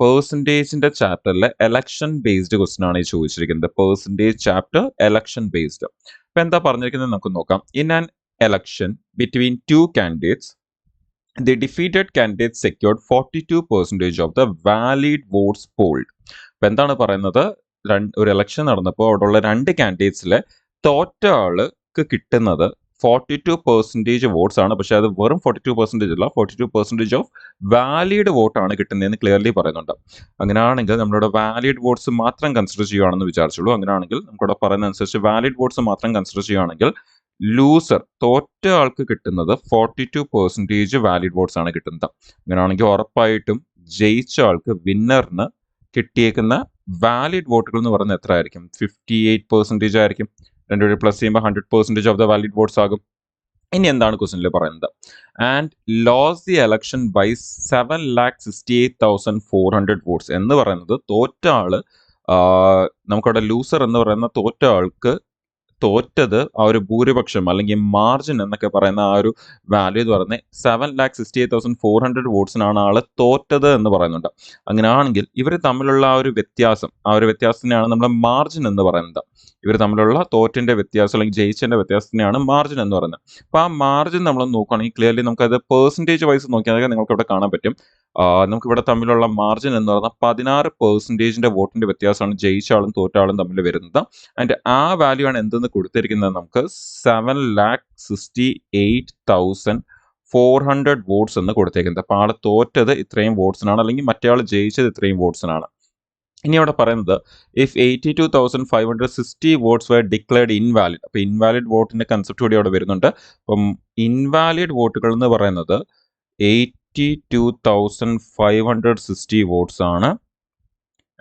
പെർസെൻറ്റേജിന്റെ ചാപ്റ്ററിലെ election based question ആണ് ഈ ചോദിച്ചിരിക്കുന്നത്. Percentage chapter election based. അപ്പൊ എന്താ പറഞ്ഞിരിക്കുന്നത് നമുക്ക് നോക്കാം. In an election between two candidates the defeated candidate secured 42% of the valid votes polled. അപ്പൊ എന്താണ് പറയുന്നത്, ഒരു ഇലക്ഷൻ നടന്നപ്പോൾ അവിടെയുള്ള രണ്ട് കാൻഡിഡേറ്റ്സിലെ തോറ്റ ആൾക്ക് കിട്ടുന്നത് 42% വോട്ട്സ് ആണ്. പക്ഷെ അത് വെറും 42% അല്ല, 42% ഓഫ് വാലിഡ് വോട്ടാണ് കിട്ടുന്നതെന്ന് ക്ലിയർലി പറയുന്നുണ്ട്. അങ്ങനെയാണെങ്കിൽ നമ്മളുടെ വാലിഡ് വോട്ട്സ് മാത്രം കൺസിഡർ ചെയ്യുകയാണെന്ന് വിചാരിച്ചുള്ളൂ. അങ്ങനെയാണെങ്കിൽ നമുക്കിവിടെ പറയുന്ന അനുസരിച്ച് വാലിഡ് വോട്ട്സ് മാത്രം കൺസിഡർ ചെയ്യുകയാണെങ്കിൽ ലൂസർ, തോറ്റ ആൾക്ക് കിട്ടുന്നത് 42% വാലിഡ് വോട്ട്സ് ആണ് കിട്ടുന്നത്. അങ്ങനെയാണെങ്കിൽ ഉറപ്പായിട്ടും ജയിച്ച ആൾക്ക്, വിന്നറിന് കിട്ടിയേക്കുന്ന വാലിഡ് വോട്ടുകൾ എന്ന് പറയുന്നത് എത്ര ആയിരിക്കും? 58% ആയിരിക്കും. രണ്ടുപേരും പ്ലസ് ചെയ്യുമ്പോൾ 100% ഓഫ് ദ വാലിഡ് വോട്ട്സ് ആകും. ഇനി എന്താണ് ക്വസ്റ്റനിൽ പറയുന്നത്? And lost the election by 7,68,400 votes എന്ന് പറയുന്നത് തോറ്റ ആള്, നമുക്കവിടെ ലൂസർ എന്ന് പറയുന്ന തോറ്റ ആൾക്ക് തോറ്റത് ആ ഒരു ഭൂരിപക്ഷം അല്ലെങ്കിൽ മാർജിൻ എന്നൊക്കെ പറയുന്ന ആ ഒരു വാല്യൂ എന്ന് പറയുന്നത് 7,68,400 വോട്ട്സിനാണ് ആള് തോറ്റത് എന്ന് പറയുന്നുണ്ട്. അങ്ങനെയാണെങ്കിൽ ഇവർ തമ്മിലുള്ള ആ ഒരു വ്യത്യാസത്തിനെയാണ് നമ്മൾ മാർജിൻ എന്ന് പറയുന്നത്. ഇവർ തമ്മിലുള്ള തോറ്റിന്റെ വ്യത്യാസം അല്ലെങ്കിൽ ജയിച്ചതിന്റെ വ്യത്യാസത്തിനെയാണ് മാർജിൻ എന്ന് പറയുന്നത്. അപ്പോൾ ആ മാർജിൻ നമ്മൾ നോക്കുകയാണെങ്കിൽ ക്ലിയർലി നമുക്കത് പെർസെൻറ്റേജ് വൈസ് നോക്കിയാൽ നിങ്ങൾക്ക് ഇവിടെ കാണാൻ പറ്റും. നമുക്കിവിടെ തമ്മിലുള്ള മാർജിൻ എന്ന് പറഞ്ഞാൽ 16% വോട്ടിന്റെ വ്യത്യാസമാണ് ജയിച്ച ആളും തോറ്റ ആളും തമ്മിൽ വരുന്നത്. ആൻഡ് ആ വാല്യൂ ആണ് എന്തെന്ന് കൊടുത്തിരിക്കുന്നത് നമുക്ക് 7,68,400 വോട്ട്സ് എന്ന് കൊടുത്തേക്കുന്നത്. അപ്പോൾ ആള് തോറ്റത് ഇത്രയും വോട്ട്സിനാണ്, അല്ലെങ്കിൽ മറ്റേ ആൾ ജയിച്ചത് ഇത്രയും വോട്ട്സിനാണ്. ഇനി അവിടെ പറയുന്നത് if 82,560 votes were declared invalid. അപ്പോൾ ഇൻവാലിഡ് വോട്ടിന്റെ കൺസെപ്റ്റ് കൂടി അവിടെ വരുന്നുണ്ട്. അപ്പം ഇൻവാലിഡ് വോട്ടുകൾ എന്ന് പറയുന്നത് 82,560 വോട്ട്സ് ആണ്.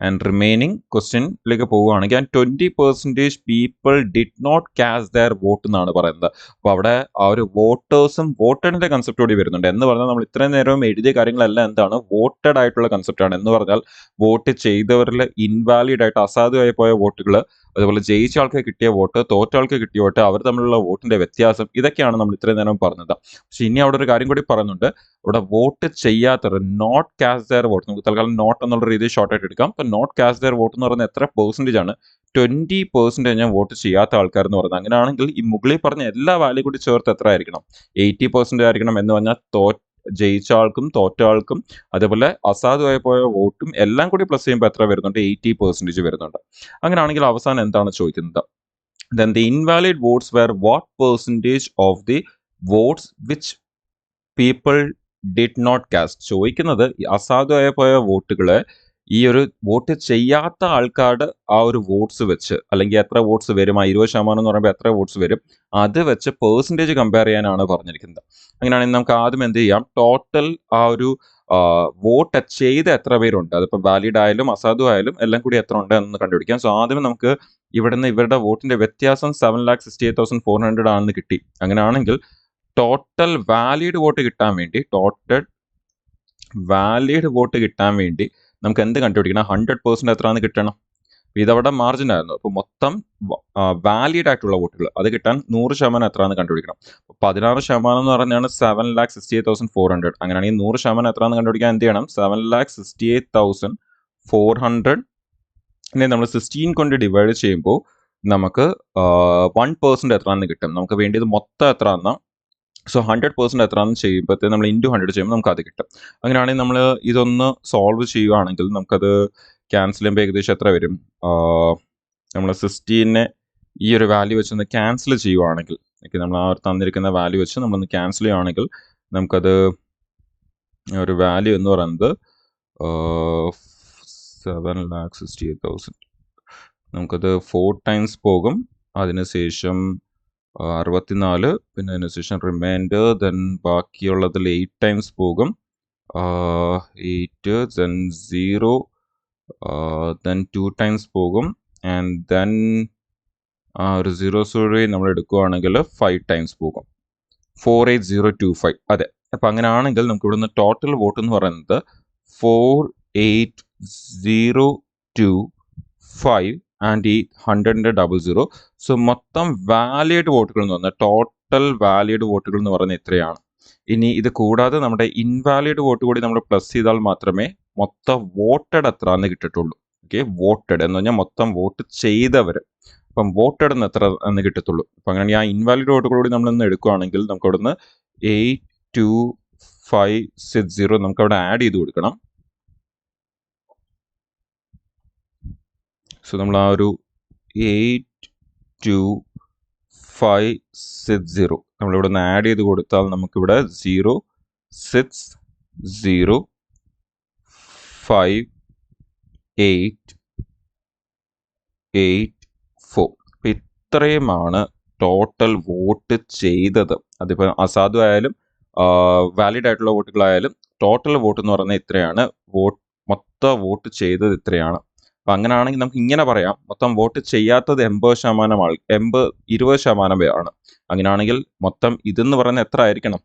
ആൻഡ് റിമൈനിങ് ക്വസ്റ്റ്യനിലേക്ക് പോവുകയാണെങ്കിൽ and 20% people did not cast their vote എന്നാണ് പറയുന്നത്. അപ്പോൾ അവിടെ ആ ഒരു വോട്ടേഴ്സും വോട്ടഡിന്റെ കൺസെപ്റ്റ് കൂടി വരുന്നുണ്ട്. എന്ന് പറഞ്ഞാൽ നമ്മൾ ഇത്രയും നേരം എഴുതിയ കാര്യങ്ങളെല്ലാം എന്താണ്? വോട്ടഡ് ആയിട്ടുള്ള കൺസെപ്റ്റാണ്. എന്ന് പറഞ്ഞാൽ വോട്ട് ചെയ്തവരിൽ ഇൻവാലിഡ് ആയിട്ട് അസാധുവായി പോയ വോട്ടുകൾ, അതുപോലെ ജയിച്ച ആൾക്ക് കിട്ടിയ വോട്ട്, തോറ്റ ആൾക്ക് കിട്ടിയ വോട്ട്, അവർ തമ്മിലുള്ള വോട്ടിന്റെ വ്യത്യാസം, ഇതൊക്കെയാണ് നമ്മൾ ഇത്രയും നേരം പറഞ്ഞത്. പക്ഷെ ഇനി അവിടെ ഒരു കാര്യം കൂടി പറയുന്നുണ്ട്. ഇവിടെ വോട്ട് ചെയ്യാത്തവർ, നോട്ട് കാസ്റ്റ് ദെയർ വോട്ട്, നമുക്ക് തൽക്കാലം നോട്ട് എന്നുള്ള രീതിയിൽ ഷോർട്ട് ആയിട്ട് എടുക്കാം. അപ്പോൾ നോട്ട് കാസ്റ്റ് ദെയർ വോട്ട് എന്ന് പറയുന്നത് എത്ര പെർസെൻറ്റേജ് ആണ്? 20% വോട്ട് ചെയ്യാത്ത ആൾക്കാർ എന്ന് പറയുന്നത്. അങ്ങനെയാണെങ്കിൽ ഈ മുകളിൽ പറഞ്ഞ എല്ലാ വാല്യൂ കൂടി ചേർത്ത് എത്ര ആയിരിക്കണം? 80% ആയിരിക്കണം. എന്ന് പറഞ്ഞാൽ ജയിച്ച ആൾക്കും തോറ്റ ആൾക്കും അതേപോലെ അസാധുവായി പോയ വോട്ടും എല്ലാം കൂടി പ്ലസ് ചെയ്യുമ്പോൾ എത്ര വരുന്നുണ്ട്? 80% വരുന്നുണ്ട്. അങ്ങനെയാണെങ്കിൽ അവസാനം എന്താണ് ചോദിക്കുന്നത്? Then the invalid votes were what percentage of the votes which people did not cast? ചോദിക്കുന്നത് അസാധുവായി പോയ വോട്ടുകളെ ഈ ഒരു വോട്ട് ചെയ്യാത്ത ആൾക്കാരുടെ ആ ഒരു വോട്ട്സ് വെച്ച്, അല്ലെങ്കിൽ എത്ര വോട്ട്സ് വരും, ആ 20% എന്ന് പറയുമ്പോൾ എത്ര വോട്ട്സ് വരും, അത് വെച്ച് പെർസെൻറ്റേജ് കമ്പയർ ചെയ്യാനാണ് പറഞ്ഞിരിക്കുന്നത്. അങ്ങനെയാണെങ്കിൽ നമുക്ക് ആദ്യം എന്ത് ചെയ്യാം? ടോട്ടൽ ആ ഒരു വോട്ട് ചെയ്ത എത്ര പേരുണ്ട്, അതിപ്പോൾ വാലിഡ് ആയാലും അസാധു ആയാലും എല്ലാം കൂടി എത്ര ഉണ്ട് എന്ന് കണ്ടുപിടിക്കാം. സോ ആദ്യം നമുക്ക് ഇവിടുന്ന് ഇവരുടെ വോട്ടിന്റെ വ്യത്യാസം 7,68,400 ആണെന്ന് കിട്ടി. അങ്ങനെയാണെങ്കിൽ ടോട്ടൽ വാലിഡ് വോട്ട് കിട്ടാൻ വേണ്ടി നമുക്ക് എന്ത് കണ്ടുപിടിക്കണം? 100% എത്രയാണെന്ന് കിട്ടണം. ഇതവിടെ മാർജിൻ ആയിരുന്നു. അപ്പോൾ മൊത്തം വാലിഡ് ആയിട്ടുള്ള വോട്ടുകൾ അത് കിട്ടാൻ 100% എത്രയാണെന്ന് കണ്ടുപിടിക്കണം. 16% എന്ന് പറഞ്ഞാണ് 7,68,400. അങ്ങനെയാണെങ്കിൽ 100% എത്രയാണെന്ന് കണ്ടുപിടിക്കാൻ എന്ത് ചെയ്യണം? 7,68,400 നമ്മൾ 16 കൊണ്ട് ഡിവൈഡ് ചെയ്യുമ്പോൾ നമുക്ക് 1% എത്രയാണെന്ന് കിട്ടും. നമുക്ക് വേണ്ടിയത് മൊത്തം എത്രയാണെന്ന്. സോ 100% എത്രയാണെന്ന് ചെയ്യുമ്പോഴത്തേക്ക് നമ്മൾ ഇൻറ്റു 100 ചെയ്യുമ്പോൾ നമുക്ക് അത് കിട്ടും. അങ്ങനെയാണെങ്കിൽ നമ്മൾ ഇതൊന്ന് സോൾവ് ചെയ്യുകയാണെങ്കിൽ നമുക്കത് ക്യാൻസൽ ചെയ്യുമ്പോൾ ഏകദേശം എത്ര വരും? നമ്മൾ 16നെ ഈ ഒരു വാല്യൂ വെച്ചൊന്ന് ക്യാൻസൽ ചെയ്യുവാണെങ്കിൽ, നമ്മൾ ആ തന്നിരിക്കുന്ന വാല്യൂ വെച്ച് നമ്മളൊന്ന് ക്യാൻസൽ ചെയ്യുകയാണെങ്കിൽ നമുക്കത് ഒരു വാല്യൂ എന്ന് പറയുന്നത് 7,68,000. നമുക്കത് 4 ടൈംസ് പോകും. അതിനുശേഷം 64, പിന്നെ അതിനുശേഷം റിമൈൻഡർ, ദെൻ ബാക്കിയുള്ളതിൽ 8 ടൈംസ് പോകും. 8, ദെൻ 0, ദെൻ 2 ടൈംസ് പോകും. ആൻഡ് ദെൻ ആ ഒരു 0 വഴി നമ്മൾ എടുക്കുകയാണെങ്കിൽ 5 ടൈംസ് പോകും. 48025. അതെ. അപ്പം അങ്ങനെയാണെങ്കിൽ നമുക്ക് ഇവിടുന്ന് ടോട്ടൽ വോട്ട് എന്ന് പറയുന്നത് 48025 ആൻഡ് ഈ 100 സോ മൊത്തം വാലിഡ് വോട്ടുകൾ എന്ന് പറഞ്ഞാൽ ടോട്ടൽ വാലിഡ് വോട്ടുകൾ എന്ന് പറയുന്നത് ഇത്രയാണ്. ഇനി ഇത് കൂടാതെ നമ്മുടെ ഇൻവാലിഡ് വോട്ട് കൂടി നമ്മൾ പ്ലസ് ചെയ്താൽ മാത്രമേ മൊത്തം വോട്ടഡ് എത്ര എന്ന് കിട്ടത്തുള്ളൂ. ഓക്കെ, വോട്ടഡ് എന്ന് പറഞ്ഞാൽ മൊത്തം വോട്ട് ചെയ്തവർ. അപ്പം വോട്ടഡ് എന്ന് എത്ര എന്ന് കിട്ടത്തുള്ളൂ. അപ്പം അങ്ങനെ ആ ഇൻവാലിഡ് വോട്ട് കൂടി നമ്മളിന്ന് എടുക്കുകയാണെങ്കിൽ നമുക്ക് അവിടുന്ന് 82560 നമുക്ക് അവിടെ ആഡ് ചെയ്ത് കൊടുക്കണം. സോ നമ്മൾ ആ ഒരു 82560 നമ്മളിവിടെ നിന്ന് ആഡ് ചെയ്ത് കൊടുത്താൽ നമുക്കിവിടെ 0605884. അപ്പം ഇത്രയുമാണ് ടോട്ടൽ വോട്ട് ചെയ്തത്. അതിപ്പോൾ അസാധു ആയാലും വാലിഡ് ആയിട്ടുള്ള വോട്ടുകളായാലും ടോട്ടൽ വോട്ട് എന്ന് പറയുന്നത് ഇത്രയാണ്. മൊത്തം വോട്ട് ചെയ്തത് ഇത്രയാണ്. അപ്പം അങ്ങനെയാണെങ്കിൽ നമുക്ക് ഇങ്ങനെ പറയാം, മൊത്തം വോട്ട് ചെയ്യാത്തത് 20% ആണ്. അങ്ങനെയാണെങ്കിൽ മൊത്തം ഇതെന്ന് പറയുന്നത് എത്ര ആയിരിക്കണം?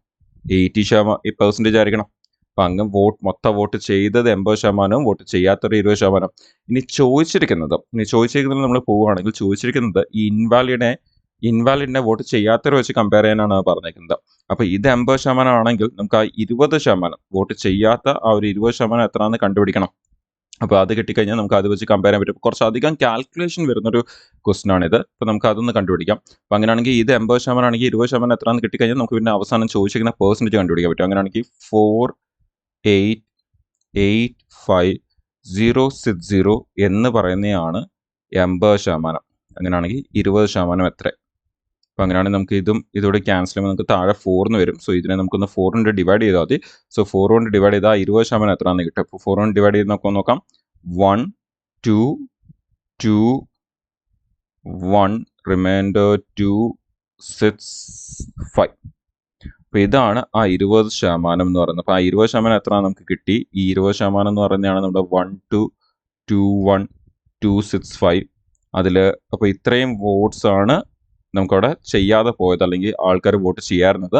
80% ആയിരിക്കണം. അപ്പം അങ്ങ് മൊത്തം വോട്ട് ചെയ്തത് 80%, വോട്ട് ചെയ്യാത്തത് 20%. ഇനി ചോദിച്ചിരിക്കുന്നത് നമ്മൾ പോവുകയാണെങ്കിൽ ചോദിച്ചിരിക്കുന്നത് ഈ ഇൻവാലിഡിനെ വോട്ട് ചെയ്യാത്തവരെ വെച്ച് കമ്പയർ ചെയ്യാനാണ് പറഞ്ഞേക്കുന്നത്. അപ്പോൾ ഇത് 80% ആണെങ്കിൽ നമുക്ക് ആ 20% വോട്ട് ചെയ്യാത്ത ആ ഒരു 20% എത്രയാണെന്ന് കണ്ടുപിടിക്കണം. അപ്പോൾ അത് കിട്ടിക്കഴിഞ്ഞാൽ നമുക്ക് അത് വെച്ച് കമ്പയർ ചെയ്യാൻ പറ്റും. കുറച്ചധികം കാൽക്കുലേഷൻ വരുന്നൊരു ക്വസ്റ്റൻ ആണിത്. അപ്പോൾ നമുക്ക് അതൊന്ന് കണ്ടുപിടിക്കാം. അപ്പോൾ അങ്ങനെയാണെങ്കിൽ ഇത് 80% ആണെങ്കിൽ 20% എത്രയാണെന്ന് കിട്ടിക്കഴിഞ്ഞാൽ നമുക്ക് പിന്നെ അവസാനം ചോദിച്ചിരിക്കുന്ന പെർസെൻറ്റേജ് കണ്ടുപിടിക്കാൻ പറ്റും. അങ്ങനെയാണെങ്കിൽ 4885060 എന്ന് പറയുന്നതാണ് 80%. അങ്ങനെയാണെങ്കിൽ 20% എത്ര? അപ്പോൾ അങ്ങനെയാണെങ്കിൽ നമുക്ക് ഇതോടെ ക്യാൻസൽ ചെയ്യുമ്പോൾ നമുക്ക് താഴെ 4 എന്ന് വരും. സോ ഇതിനെ നമുക്കൊന്ന് 4 കൊണ്ട് ഡിവൈഡ് ചെയ്താൽ മതി. സോ 4 കൊണ്ട് ഡിവൈഡ് ചെയ്താൽ 20% എത്രയാണെന്ന് കിട്ടും. അപ്പോൾ 4 കൊണ്ട് ഡിവൈഡ് ചെയ്ത് നോക്കാം. 1 2 2 1 റിമൈൻഡർ 2 6 5. അപ്പോൾ ഇതാണ് ആ 20% എന്ന് പറയുന്നത്. അപ്പോൾ ആ 20% എത്രയാണ് നമുക്ക് കിട്ടി? ഈ 20% എന്ന് പറയുന്നതാണ് നമ്മുടെ 1221265. അതിൽ അപ്പോൾ ഇത്രയും വോട്ട്സ് ആണ് നമുക്കവിടെ ചെയ്യാതെ പോയത്, അല്ലെങ്കിൽ ആൾക്കാർ വോട്ട് ചെയ്യാറുള്ളത്.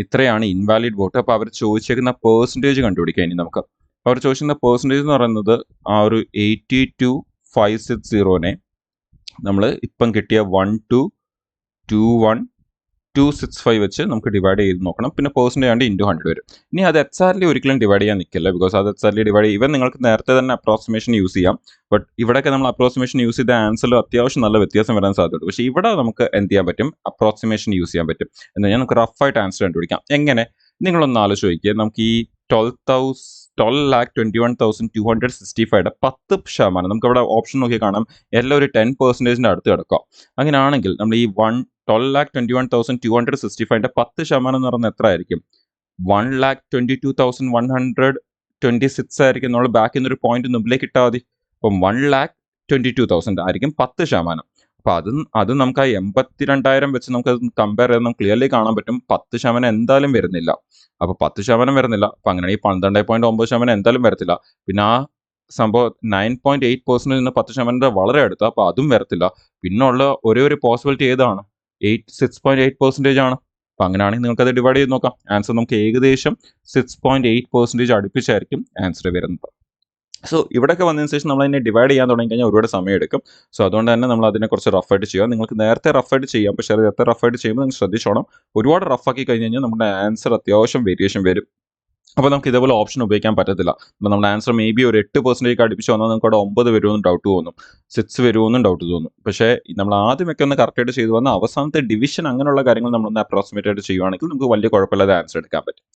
ഇത്രയാണ് ഇൻവാലിഡ് വോട്ട്. അപ്പോൾ അവർ ചോദിച്ചേക്കുന്ന പെർസെൻറ്റേജ് കണ്ടുപിടിക്കുക. ഇനി നമുക്ക് അവർ ചോദിക്കുന്ന പെർസെൻറ്റേജ് എന്ന് പറയുന്നത് ആ ഒരു 82560നെ നമ്മൾ ഇപ്പം കിട്ടിയ 1221265 വെച്ച് നമുക്ക് ഡിവൈഡ് ചെയ്ത് നോക്കണം. പിന്നെ പെർസെൻറ്റേജ് ആണ്ട് ഇൻറ്റു 100 വരും. ഇനി അത് എക്സാക്ട്ലി ഒരിക്കലും ഡിവൈഡ് ചെയ്യാൻ നിൽക്കില്ല, ബിക്കോസ് അത് എക്സാക്ട്ലി ഡിവൈഡ് ഇവൻ നിങ്ങൾക്ക് നേരത്തെ തന്നെ അപ്രോക്സിമേഷൻ യൂസ് ചെയ്യാം. ബട്ട് ഇവിടെയൊക്കെ നമ്മൾ അപ്രോക്സിമേഷൻ യൂസ് ചെയ്ത ആൻസറിൽ അത്യാവശ്യം നല്ല വ്യത്യാസം വരാൻ സാധ്യതയുണ്ട്. പക്ഷേ ഇവിടെ നമുക്ക് എന്ത് ചെയ്യാൻ പറ്റും? അപ്രോക്സിമേഷൻ യൂസ് ചെയ്യാൻ പറ്റും. എന്ന് കഴിഞ്ഞാൽ നമുക്ക് റഫായിട്ട് ആൻസർ കണ്ടുപിടിക്കാം. എങ്ങനെ? നിങ്ങളൊന്ന് ആലോചിച്ച് നോക്കിയാൽ നമുക്ക് ഈ 12,21,265 10%, നമുക്ക് ഇവിടെ ഓപ്ഷൻ നോക്കി കാണാം, എല്ലാം ഒരു 10% അടുത്ത് കിടക്കുക. അങ്ങനെയാണെങ്കിൽ നമ്മൾ ഈ 12,21,265 10% എന്ന് പറയുന്നത് എത്ര ആയിരിക്കും? 1,22,126 ആയിരിക്കും. നമ്മൾ ബാക്കിൽ നിന്നൊരു പോയിന്റ് മുമ്പിലേക്ക് ഇട്ടാൽ മതി. അപ്പം 1,22,000 ആയിരിക്കും 10%. അപ്പോൾ അത് നമുക്ക് ആ 82,000 വെച്ച് നമുക്ക് കമ്പയർ ചെയ്ത് നമുക്ക് ക്ലിയർലി കാണാൻ പറ്റും 10% എന്തായാലും വരുന്നില്ല. അപ്പോൾ 10% വരുന്നില്ല. അപ്പം അങ്ങനെയാണെങ്കിൽ 12.9% എന്തായാലും വരത്തില്ല. പിന്നെ ആ സംഭവം 9.8% നിന്ന് 10% വളരെ അടുത്ത, അപ്പോൾ അതും വരത്തില്ല. പിന്നെ ഉള്ള ഒരേ ഒരു പോസിബിലിറ്റി ഏതാണ്? 6.8% ആണ്. അപ്പം അങ്ങനെയാണെങ്കിൽ നിങ്ങൾക്ക് അത് ഡിവൈഡ് ചെയ്ത് നോക്കാം. ആൻസർ നമുക്ക് ഏകദേശം 6.8% അടുപ്പിച്ചായിരിക്കും ആൻസർ വരുന്നത്. സോ ഇവിടെയൊക്കെ വന്നതിന് ശേഷം നമ്മൾ അതിനെ ഡിവൈഡ് ചെയ്യാൻ തുടങ്ങി കഴിഞ്ഞാൽ ഒരുപാട് സമയം എടുക്കും. സോ അതുകൊണ്ട് തന്നെ നമ്മൾ അതിനെ കുറച്ച് റഫായിട്ട് ചെയ്യുക. നിങ്ങൾക്ക് നേരത്തെ റഫായിട്ട് ചെയ്യാം, പക്ഷേ നേരത്തെ റഫായിട്ട് ചെയ്യുമ്പോൾ നിങ്ങൾ ശ്രദ്ധിച്ചോണം. ഒരുപാട് റഫാക്കി കഴിഞ്ഞ് കഴിഞ്ഞാൽ നമ്മുടെ ആൻസർ അത്യാവശ്യം വേരിയേഷൻ വരും. അപ്പോൾ നമുക്ക് ഇതേപോലെ ഓപ്ഷൻ ഉപയോഗിക്കാൻ പറ്റത്തില്ല. അപ്പോൾ നമ്മുടെ ആൻസർ മേ ബി ഒരു 8% അടുപ്പിച്ച് വന്നാൽ നമുക്ക് അവിടെ 9 വരുമെന്നും ഡൗട്ട് തോന്നും, 6 വരുമെന്നും ഡൗട്ട് തോന്നും. പക്ഷേ നമ്മൾ ആദ്യമൊക്കെ ഒന്ന് കറക്റ്റായിട്ട് ചെയ്തു വന്നാൽ അവസാനത്തെ ഡിവിഷൻ അങ്ങനെയുള്ള കാര്യങ്ങൾ നമ്മളൊന്ന് അപ്രോക്സിമേറ്റ് ആയിട്ട് ചെയ്യുവാണെങ്കിൽ നമുക്ക് വലിയ കുഴപ്പമില്ലാതെ ആൻസർ എടുക്കാൻ പറ്റും.